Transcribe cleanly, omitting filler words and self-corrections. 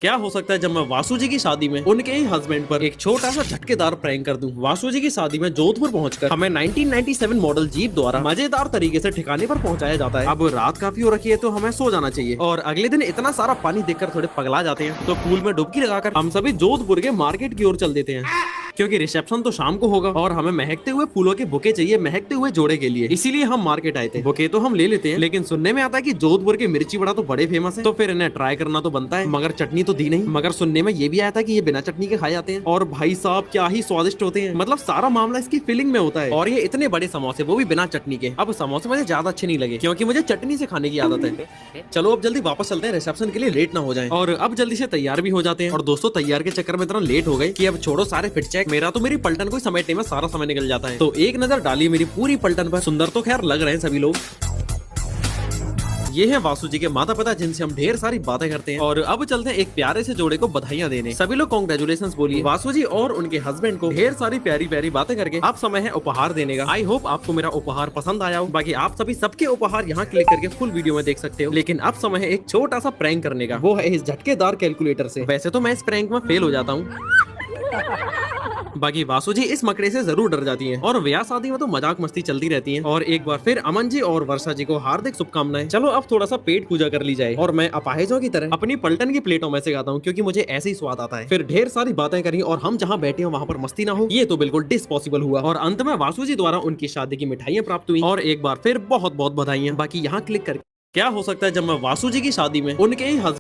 क्या हो सकता है जब मैं वासु जी की शादी में उनके ही हस्बैंड पर एक छोटा सा झटकेदार प्रैंक कर दूं। वासु जी की शादी में जोधपुर पहुंचकर हमें 1997 मॉडल जीप द्वारा मजेदार तरीके से ठिकाने पर पहुंचाया जाता है। अब रात काफी हो रखी है तो हमें सो जाना चाहिए और अगले दिन इतना सारा पानी देखकर थोड़े पगला जाते हैं तो पूल में डुबकी लगाकर हम सभी जोधपुर के मार्केट की ओर चल देते हैं क्योंकि रिसेप्शन तो शाम को होगा और हमें महकते हुए फूलों के बुके चाहिए महकते हुए जोड़े के लिए, इसीलिए हम मार्केट आए थे। बुके तो हम ले लेते हैं लेकिन सुनने में आता है कि जोधपुर के मिर्ची बड़ा तो बड़े फेमस है, तो फिर इन्हें ट्राई करना तो बनता है। मगर चटनी तो दी नहीं, मगर सुनने में ये भी आया था कि ये बिना चटनी के खाए जाते हैं और भाई साहब क्या ही स्वादिष्ट होते हैं। मतलब सारा मामला इसकी फीलिंग में होता है। और ये इतने बड़े समोसे, वो भी बिना चटनी के। अब समोसे मुझे ज्यादा अच्छे नहीं लगे क्योंकि मुझे चटनी से खाने की आदत है। चलो अब जल्दी वापस चलते हैं रिसेप्शन के लिए, लेट ना हो जाए। और अब जल्दी से तैयार भी हो जाते हैं। और दोस्तों तैयार के चक्कर में इतना लेट हो गए कि अब छोड़ो सारे फिट चेक, मेरा तो मेरी पलटन को समेटने में सारा समय निकल जाता है। तो एक नजर डालिए मेरी पूरी पलटन पर। सुंदर तो खैर लग रहे हैं सभी लोग। ये है वासु जी के माता पिता जिनसे हम ढेर सारी बातें करते हैं। और अब चलते हैं एक प्यारे से जोड़े को बधाइयां देने। सभी लोग कांग्रेचुलेशंस बोलिए वासु जी और उनके हस्बैंड को। ढेर सारी प्यारी प्यारी बातें करके अब समय है उपहार देने का। आई होप आपको मेरा उपहार पसंद आया हो। बाकी आप सभी सबके उपहार यहाँ क्लिक करके फुल वीडियो में देख सकते हो। लेकिन अब समय है एक छोटा सा प्रैंक करने का, वो है इस झटकेदार कैलकुलेटर से। वैसे तो मैं इस प्रैंक में फेल हो जाता हूँ बाकी वासु जी इस मकड़े से जरूर डर जाती हैं। और ब्याह शादी में तो मजाक मस्ती चलती रहती है। और एक बार फिर अमन जी और वर्षा जी को हार्दिक शुभकामनाएं। चलो अब थोड़ा सा पेट पूजा कर ली जाए। और मैं अपाहिजों की तरह अपनी पलटन की प्लेटों में से खाता हूँ क्योंकि मुझे ऐसे ही स्वाद आता है। फिर ढेर सारी बातें करी और हम जहाँ बैठे हो वहाँ पर मस्ती ना हो, ये तो बिल्कुल डिसपॉसिबल हुआ। और अंत में वासु जी द्वारा उनकी शादी की मिठाइयाँ प्राप्त हुई। और एक बार फिर बहुत बहुत बधाइयाँ। बाकी यहाँ क्लिक कर क्या हो सकता है जब मैं वासु जी की शादी में उनके ही